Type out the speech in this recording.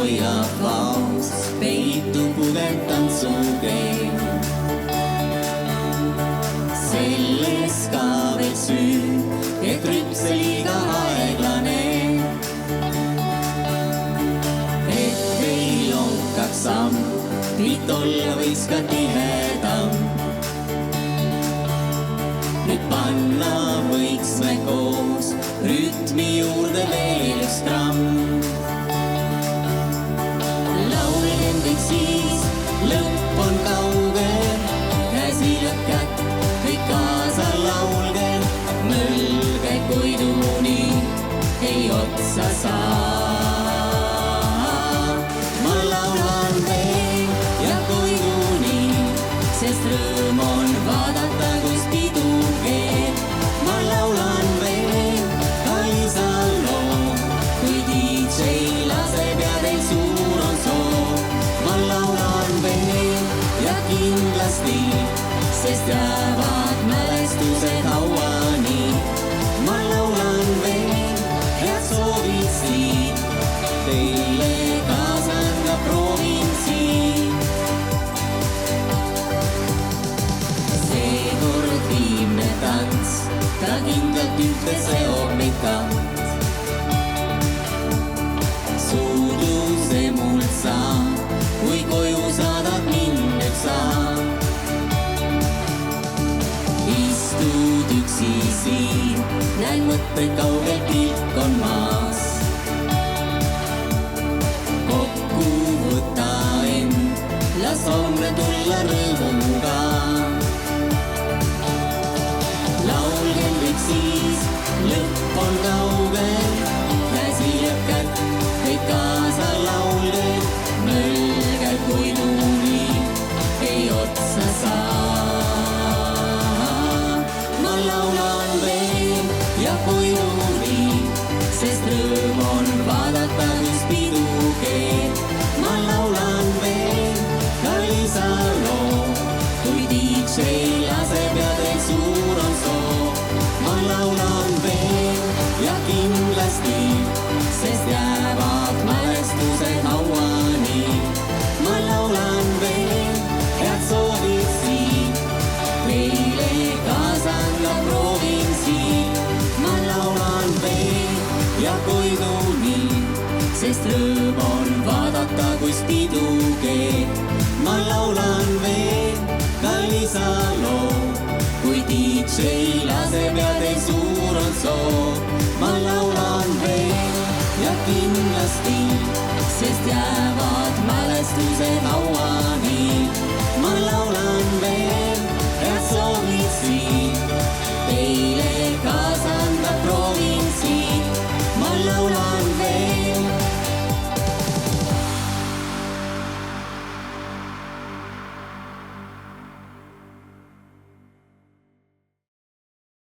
hoiab vaos, peitu pudev tantsukeem. Selles ka veel süü, et rüpse liiga aeglane. Et ei lonkaks samm, viit olla võiks ka tihedam. Nüüd panna võiks me koos rütmi juurde veel üks gramm. Laulgen kõik siis, lõpp on kaugel, käsi lööb kätt, kõik kaasa laulgen. Möll käib Koiduni, ei otsa saa. Ma laulan veel ja Koiduni, sest rõõm on vaadata, kus pidu keeb. Ma laulan veel ka Liisa loo, kui DJ laseb ja teil suur on soov. Ma laulan veel ja kindlasti, sest jäävad mälestused hauani. Ma laulan veel head soovid siit, teile kaasan ka proovin siit. Seekord viimne tants, ta kindlalt ühte seob meid kaht. Suudluse mult saab, kui koju saadad mind nüüd saab. Istud üksi siin, näen mõtted kaugel, pilk on maas. Kokku võta end, las homne tulla rõõmuga. Laulgen kõik siis, lõpp on kaugel, käsi lööb kätt, kõik kaasa laulgen. Möll käib Koiduni, ei otsa saa. Ma laulan veel ja Koiduni, sest rõõm on vaadata, kus pidu keeb. Ma laulan veel ka Liisa loo, kui DJ laseb ja teil suur on soov. Ma laulan veel ja kindlasti, sest jäävad mälestused hauani. Ma laulan veel head soovid siit, teile kaasan ka proovin siit. Ma laulan veel ja Koiduni, sest rõõm on vaadata, kus pidu keeb. Ma laulan veel ka Liisa loo, kui DJ laseb ja teil suur on soov. Ma laulan veel ja kindlasti, sest jääb